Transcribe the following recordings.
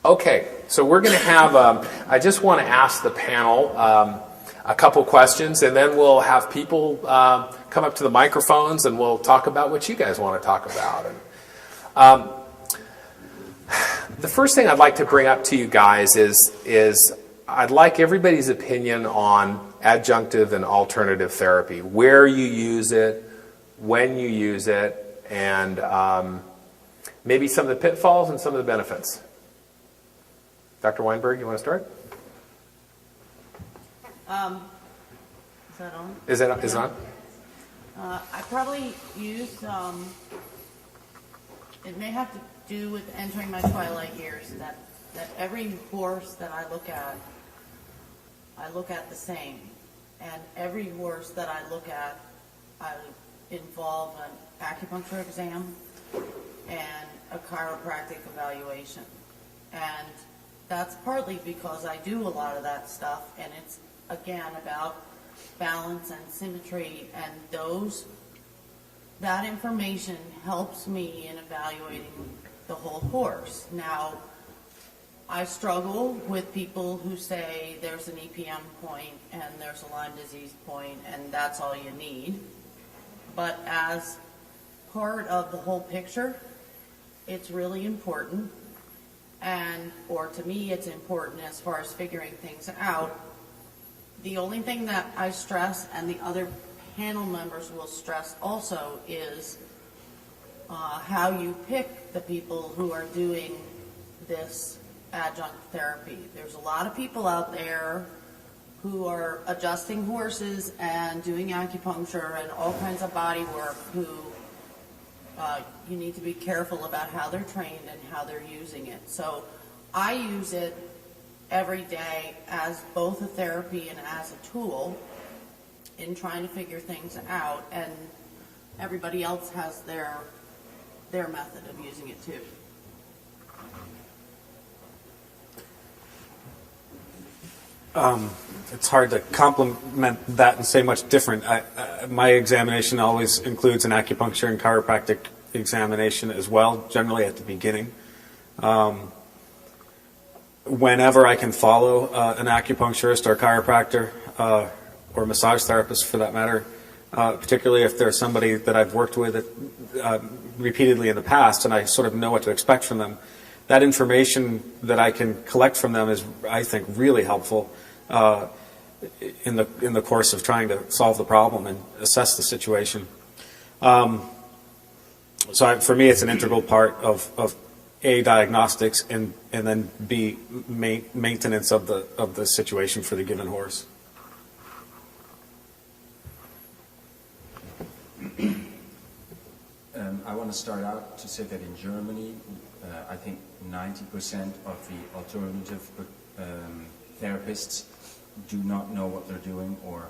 Okay, so we're going to have, I just want to ask the panel a couple questions, and then we'll have people come up to the microphones and we'll talk about what you guys want to talk about. And, the first thing I'd like to bring up to you guys is I'd like everybody's opinion on adjunctive and alternative therapy, where you use it, when you use it, and maybe some of the pitfalls and some of the benefits. Dr. Weinberg, you want to start? Is that on? Is it on? I probably use, it may have to do with entering my twilight years, that every horse that I look at the same. And every horse that I look at, I involve an acupuncture exam and a chiropractic evaluation. And that's partly because I do a lot of that stuff, and it's, again, about balance and symmetry, and that information helps me in evaluating the whole horse. Now, I struggle with people who say there's an EPM point and there's a Lyme disease point and that's all you need. But as part of the whole picture, it's really important. Or to me, it's important as far as figuring things out. The only thing that I stress, and the other panel members will stress also, is how you pick the people who are doing this adjunct therapy. There's a lot of people out there who are adjusting horses and doing acupuncture and all kinds of body work who you need to be careful about how they're trained and how they're using it. So I use it every day as both a therapy and as a tool in trying to figure things out, and everybody else has their method of using it too. It's hard to complement that and say much different. My examination always includes an acupuncture and chiropractic examination as well, generally at the beginning. Whenever I can follow an acupuncturist or chiropractor or massage therapist for that matter, particularly if there's somebody that I've worked with repeatedly in the past and I sort of know what to expect from them, that information that I can collect from them is, I think, really helpful in the course of trying to solve the problem and assess the situation. So for me, it's an integral part of A, diagnostics, and then B, maintenance of the situation for the given horse. I want to start out to say that in Germany, I think 90% of the alternative therapists do not know what they're doing or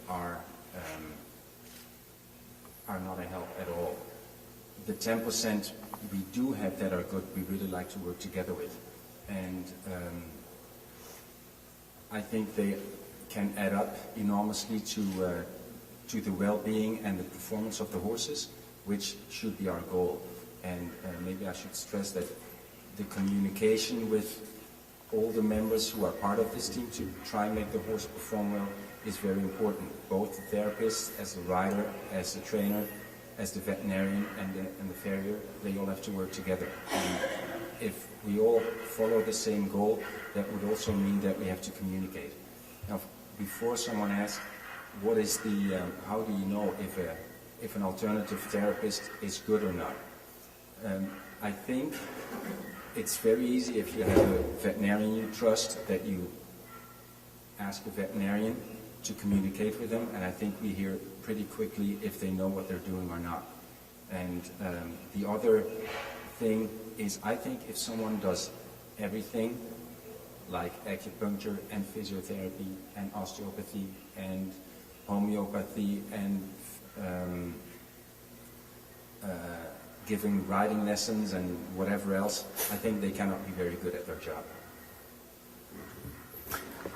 are not a help at all. The 10% we do have that are good, we really like to work together with. And I think they can add up enormously to the well-being and the performance of the horses, which should be our goal. And maybe I should stress that the communication with all the members who are part of this team to try and make the horse perform well is very important. Both the therapist, as the rider, as the trainer, as the veterinarian and the farrier, they all have to work together. And if we all follow the same goal, that would also mean that we have to communicate. Now, before someone asks, what is the, how do you know if an alternative therapist is good or not? I think it's very easy if you have a veterinarian you trust that you ask a veterinarian to communicate with them, and I think we hear pretty quickly if they know what they're doing or not. And the other thing is, I think if someone does everything, like acupuncture and physiotherapy and osteopathy and homeopathy and giving riding lessons and whatever else, I think they cannot be very good at their job.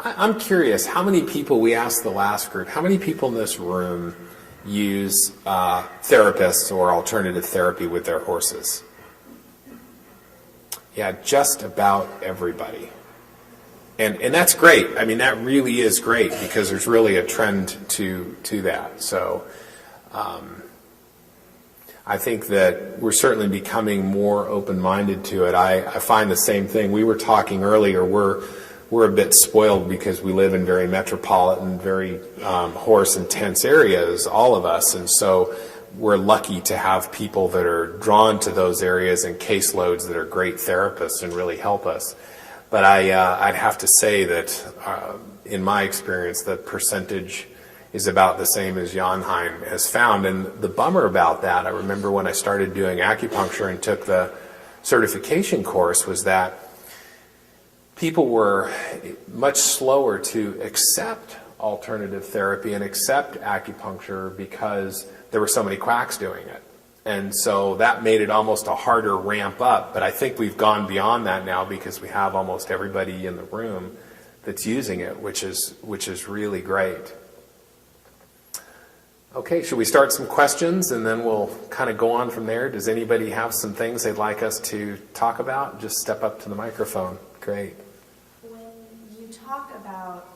I'm curious, how many people, we asked the last group, how many people in this room use therapists or alternative therapy with their horses? Yeah, just about everybody. And that's great. I mean, that really is great because there's really a trend to that. So I think that we're certainly becoming more open-minded to it. I find the same thing. We were talking earlier, we're a bit spoiled because we live in very metropolitan, very horse-intense areas, all of us. And so we're lucky to have people that are drawn to those areas and caseloads that are great therapists and really help us. But I'd have to say that in my experience, the percentage is about the same as Janheim has found. And the bummer about that, I remember when I started doing acupuncture and took the certification course, was that people were much slower to accept alternative therapy and accept acupuncture because there were so many quacks doing it. And so that made it almost a harder ramp up. But I think we've gone beyond that now because we have almost everybody in the room that's using it, which is really great. Okay, should we start some questions and then we'll kind of go on from there? Does anybody have some things they'd like us to talk about? Just step up to the microphone. Great. When you talk about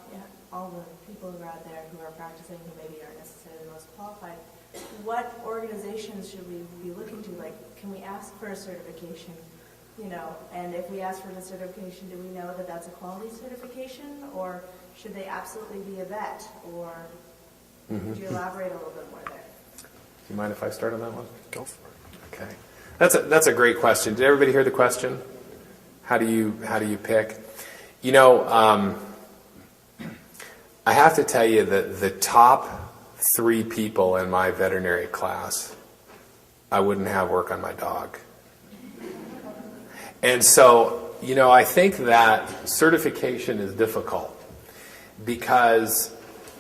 all the people who are out there who are practicing who maybe aren't necessarily the most qualified, what organizations should we be looking to? Like, can we ask for a certification? And if we ask for the certification, do we know that that's a quality certification, or should they absolutely be a vet? Or could you elaborate a little bit more there? Do you mind if I start on that one? Go for it. Okay, that's a great question. Did everybody hear the question? How do you pick? I have to tell you that the top 3 people in my veterinary class, I wouldn't have work on my dog. And so, I think that certification is difficult because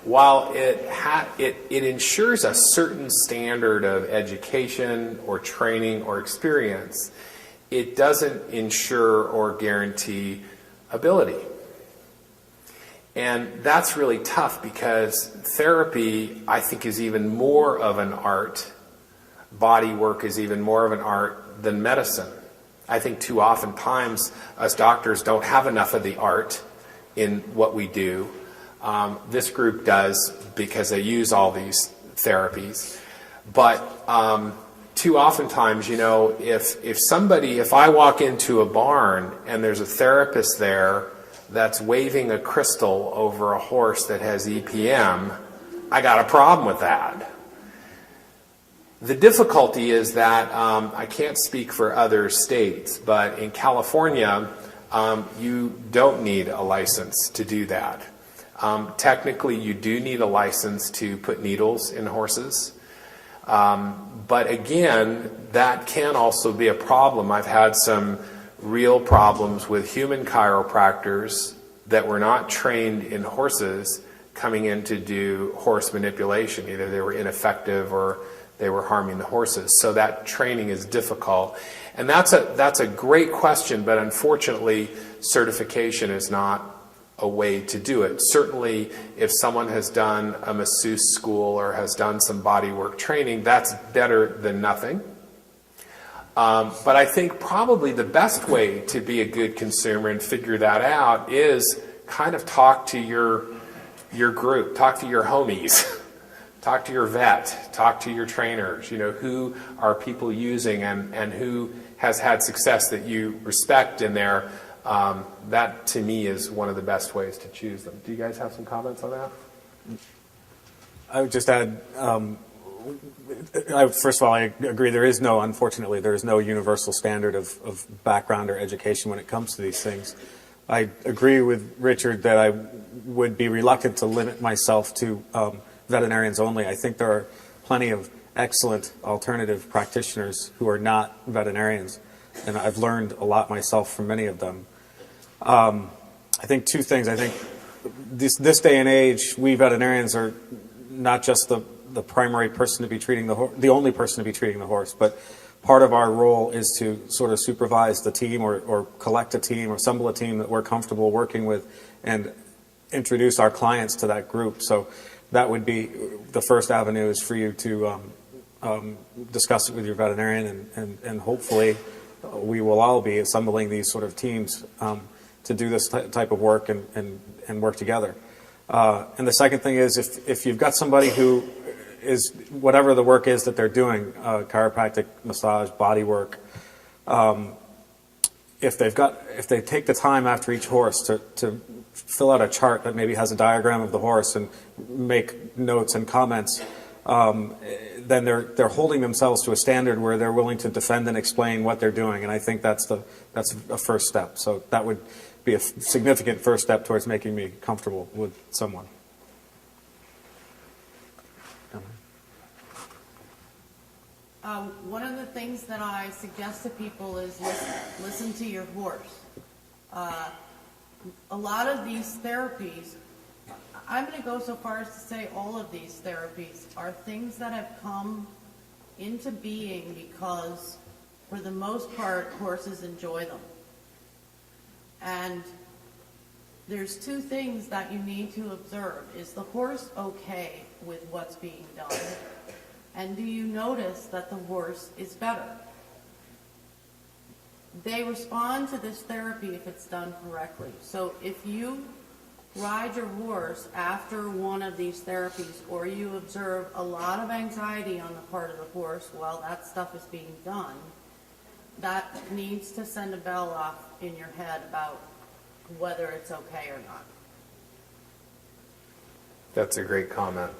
while it ensures a certain standard of education or training or experience, it doesn't ensure or guarantee ability. And that's really tough because therapy, I think, is even more of an art. Body work is even more of an art than medicine. I think too often times us doctors don't have enough of the art in what we do. This group does because they use all these therapies. But too often times, if I walk into a barn and there's a therapist there that's waving a crystal over a horse that has EPM, I got a problem with that. The difficulty is that I can't speak for other states, but in California, you don't need a license to do that. Technically, you do need a license to put needles in horses. But again, that can also be a problem. I've had some real problems with human chiropractors that were not trained in horses coming in to do horse manipulation. Either they were ineffective or they were harming the horses. So that training is difficult. And that's a great question, but unfortunately, certification is not a way to do it. Certainly, if someone has done a masseuse school or has done some bodywork training, that's better than nothing. But I think probably the best way to be a good consumer and figure that out is kind of talk to your group, talk to your homies, talk to your vet, talk to your trainers. Who are people using and who has had success that you respect in there. That to me is one of the best ways to choose them. Do you guys have some comments on that? I would just add, first of all, I agree unfortunately, there is no universal standard of background or education when it comes to these things. I agree with Richard that I would be reluctant to limit myself to veterinarians only. I think there are plenty of excellent alternative practitioners who are not veterinarians, and I've learned a lot myself from many of them. I think 2 things. I think this day and age, we veterinarians are not just the primary person to be treating the only person to be treating the horse, but part of our role is to sort of supervise the team or collect a team or assemble a team that we're comfortable working with and introduce our clients to that group. So that would be the first avenue, is for you to discuss it with your veterinarian and hopefully we will all be assembling these sort of teams to do this type of work and work together. And the second thing is, if you've got somebody who is, whatever the work is that they're doing, chiropractic, massage, body work, if they take the time after each horse to fill out a chart that maybe has a diagram of the horse and make notes and comments, then they're holding themselves to a standard where they're willing to defend and explain what they're doing. And I think that's a first step. So that would be a significant first step towards making me comfortable with someone. One of the things that I suggest to people is listen to your horse. A lot of these therapies, I'm going to go so far as to say all of these therapies are things that have come into being because, for the most part, horses enjoy them. And there's two things that you need to observe. Is the horse okay with what's being done? And do you notice that the horse is better? They respond to this therapy if it's done correctly. So if you ride your horse after one of these therapies, or you observe a lot of anxiety on the part of the horse while that stuff is being done, that needs to send a bell off in your head about whether it's okay or not. That's a great comment.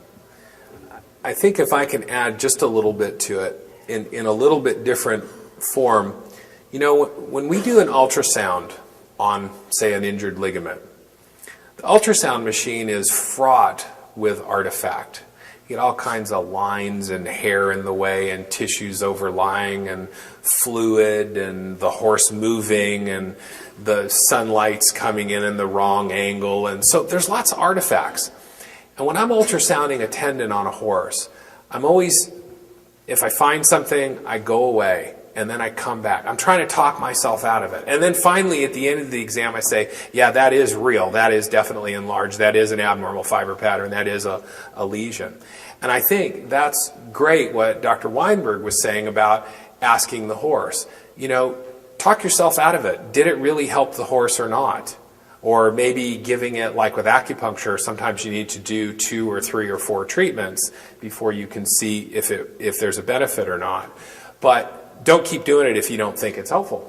I think if I can add just a little bit to it in a little bit different form, you know, when we do an ultrasound on, say, an injured ligament, the ultrasound machine is fraught with artifact. You get all kinds of lines and hair in the way and tissues overlying and fluid and the horse moving and the sunlight's coming in the wrong angle. And so there's lots of artifacts. And when I'm ultrasounding a tendon on a horse, I'm always, if I find something, I go away and then I come back. I'm trying to talk myself out of it. And then finally at the end of the exam I say, yeah, that is real. That is definitely enlarged. That is an abnormal fiber pattern. That is a lesion. And I think that's great what Dr. Weinberg was saying about asking the horse. You know, talk yourself out of it. Did it really help the horse or not? Or maybe giving it, like with acupuncture, sometimes you need to do 2 or 3 or 4 treatments before you can see if there's a benefit or not. But don't keep doing it if you don't think it's helpful.